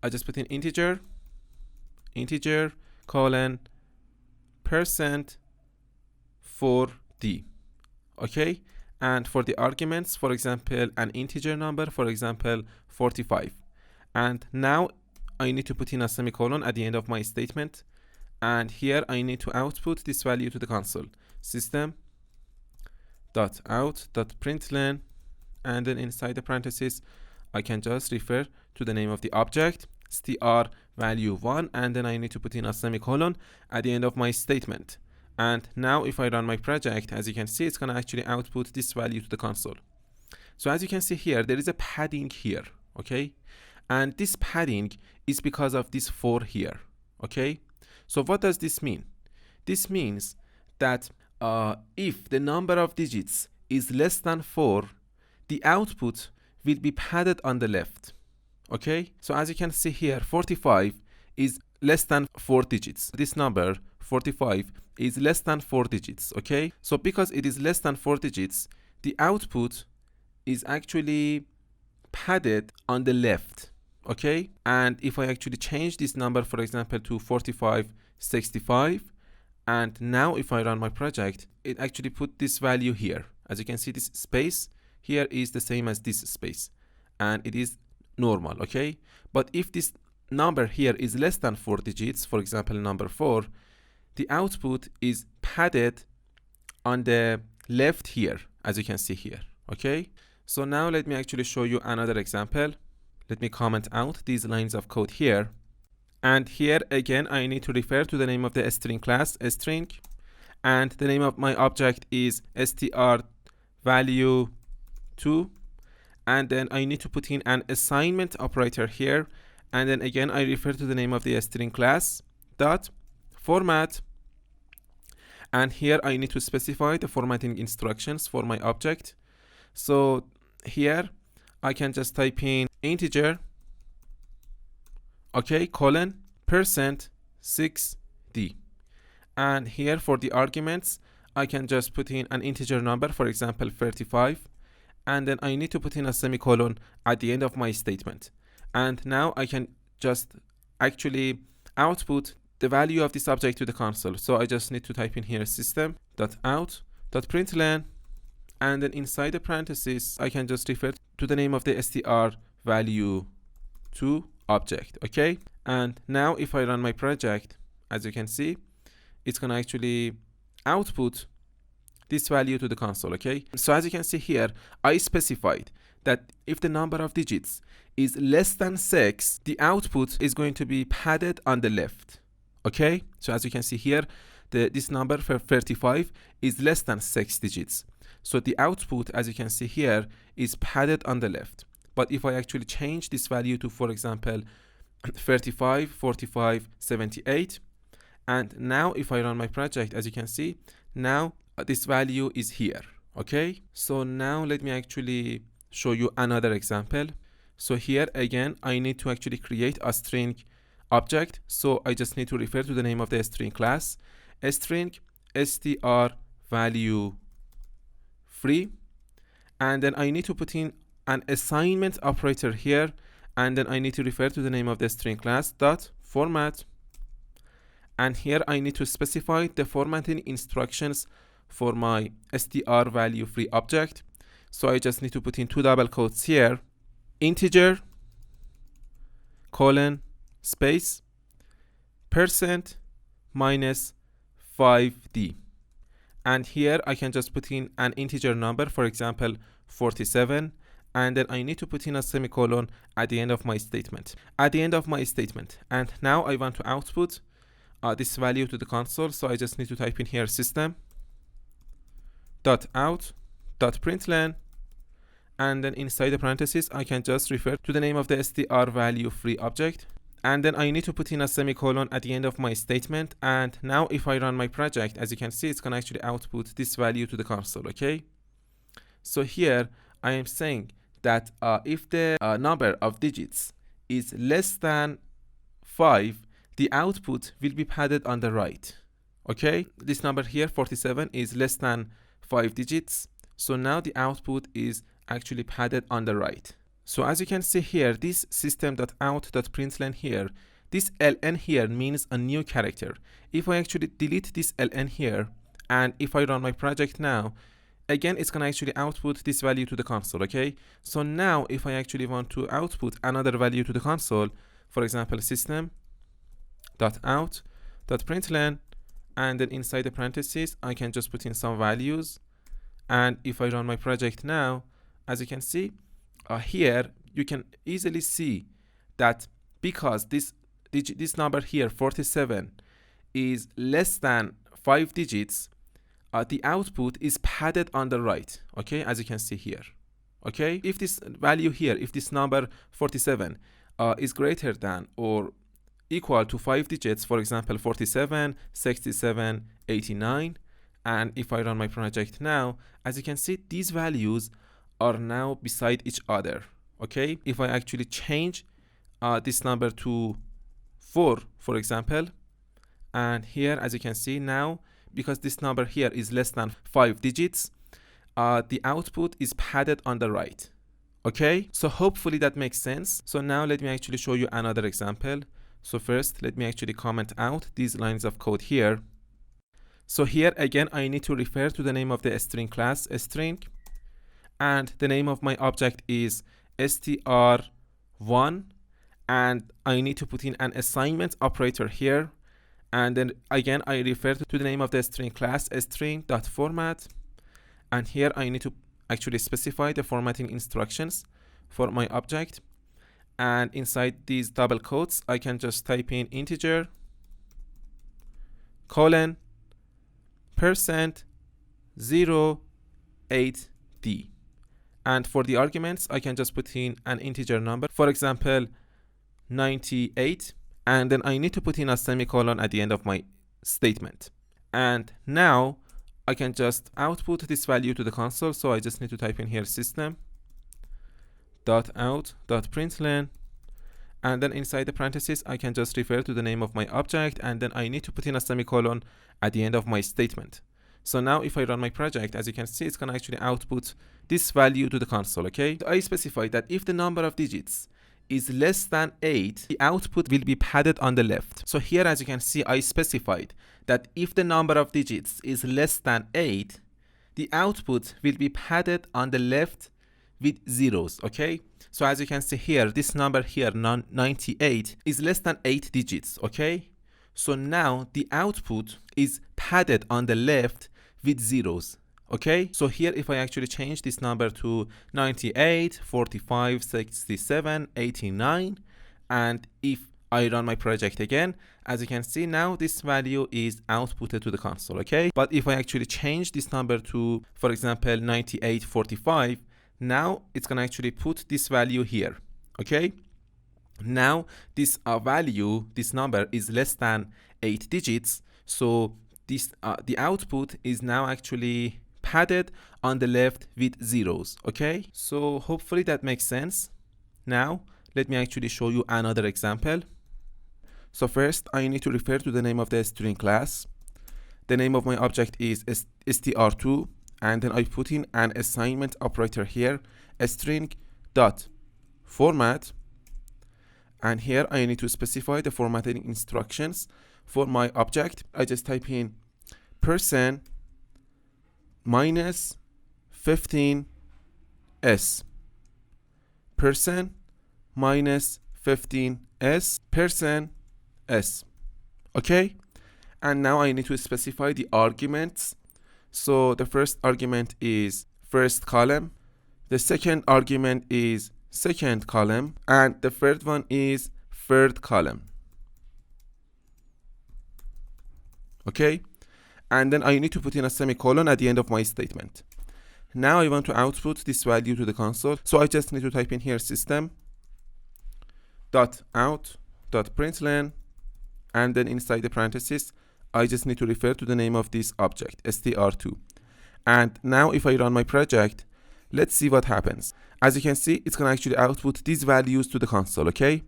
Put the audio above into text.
I just put in integer colon percent for d. Okay, and for the arguments, for example, an integer number, for example 45, and now I need to put in a semicolon at the end of my statement, and here I need to output this value to the console. System dot out dot println, and then inside the parentheses I can just refer to the name of the object, str value 1, and then I need to put in a semicolon at the end of my statement. And now if I run my project, as you can see, it's going to actually output this value to the console. So as you can see here, there is a padding here, okay? And this padding is because of this 4 here, okay? So what does this mean? This means that if the number of digits is less than 4, the output will be padded on the left, okay? So as you can see here, 45 is less than 4 digits. This number 45 is less than 4 digits, okay? So because it is less than 4 digits, the output is actually padded on the left, okay? And if I actually change this number, for example, to 4565, and now if I run my project, it actually put this value here. As you can see, this space here is the same as this space, and it is normal, okay? But if this number here is less than 4 digits, for example, number 4, the output is padded on the left here, as you can see here, okay? So now let me actually show you another example. Let me comment out these lines of code here. And here again, I need to refer to the name of the string class, string, and the name of my object is str value 2. And then I need to put in an assignment operator here. And then again, I refer to the name of the string class dot format. And here I need to specify the formatting instructions for my object. So here I can just type in integer, okay, colon percent 6d. And here for the arguments, I can just put in an integer number, for example 35, and then I need to put in a semicolon at the end of my statement. And now I can just actually output the value of this object to the console. So I just need to type in here system.out.println, and then inside the parentheses I can just refer to the name of the str value 2 object, okay? And now if I run my project, as you can see, it's gonna actually output this value to the console, okay? So as you can see here, I specified that if the number of digits is less than 6, the output is going to be padded on the left, okay? So as you can see here, this number for 35 is less than 6 digits. So the output, as you can see here, is padded on the left. But if I actually change this value to, for example, 35, 45, 78, and now if I run my project, as you can see, now this value is here, okay? So now let me actually show you another example. So here again, I need to actually create a string object. So I just need to refer to the name of the string class, string str value free, and then I need to put in an assignment operator here, and then I need to refer to the name of the string class dot format, and here I need to specify the formatting instructions for my str value free object. So I just need to put in 2 double quotes here, integer colon space percent minus 5d, and here I can just put in an integer number, for example 47, and then I need to put in a semicolon at the end of my statement. And now I want to output this value to the console. So I just need to type in here system.out.println, and then inside the parentheses I can just refer to the name of the str value free object, and then I need to put in a semicolon at the end of my statement. And now if I run my project, as you can see, it's going to actually output this value to the console, okay? So here I am saying that if the number of digits is less than 5, the output will be padded on the right, okay? This number here, 47, is less than 5 digits. So now the output is actually padded on the right. So as you can see here, this system.out.println here, this ln here means a new character. If I actually delete this ln here, and if I run my project now, again, it's going to actually output this value to the console, okay? So now if I actually want to output another value to the console, for example, system.out.println, and then inside the parentheses, I can just put in some values. And if I run my project now, as you can see, here, you can easily see that because this number here, 47, is less than 5 digits, the output is padded on the right, okay, as you can see here, okay? If this value here, if this number 47 is greater than or equal to 5 digits, for example, 47, 67, 89, and if I run my project now, as you can see, these values are now beside each other, okay? If I actually change this number to 4, for example, and here, as you can see now, because this number here is less than 5 digits, the output is padded on the right, okay? So hopefully that makes sense. So now let me actually show you another example. So first, let me actually comment out these lines of code here. So here again, I need to refer to the name of the string class, string, and the name of my object is str1, and I need to put in an assignment operator here. And then again, I refer to the name of the string class, string.format, and here I need to actually specify the formatting instructions for my object. And inside these double quotes, I can just type in integer, colon, %08d. And for the arguments, I can just put in an integer number, for example, 98. And then I need to put in a semicolon at the end of my statement. And now I can just output this value to the console. So I just need to type in here system.out.println, and then inside the parentheses, I can just refer to the name of my object, and then I need to put in a semicolon at the end of my statement. So now if I run my project, as you can see, it's going to actually output this value to the console, okay? So I specified that if the number of digits is less than 8, the output will be padded on the left. So here, as you can see, I specified that if the number of digits is less than 8, the output will be padded on the left with zeros, okay? So as you can see here, this number here, 98, is less than 8 digits, okay? So now the output is padded on the left with zeros, okay? So here, if I actually change this number to 98, 45, 67, 89, and if I run my project again, as you can see now, this value is outputted to the console, okay? But if I actually change this number to, for example, 98, 45, now it's going to actually put this value here, okay? Now this value, this number is less than 8 digits, so this the output is now actually padded on the left with zeros, okay? So hopefully that makes sense. Now let me actually show you another example. So first, I need to refer to the name of the string class. The name of my object is str2, and then I put in an assignment operator here, string.format, and here I need to specify the formatting instructions for my object. I just type in %-15s, %-15s, %s, okay? And now I need to specify the arguments. So the first argument is first column, the second argument is second column, and the third one is third column, okay? And then I need to put in a semicolon at the end of my statement. Now I want to output this value to the console, so I just need to type in here system.out.println, and then inside the parentheses, I just need to refer to the name of this object, str2. And now if I run my project, let's see what happens. As you can see, it's going to actually output these values to the console, okay?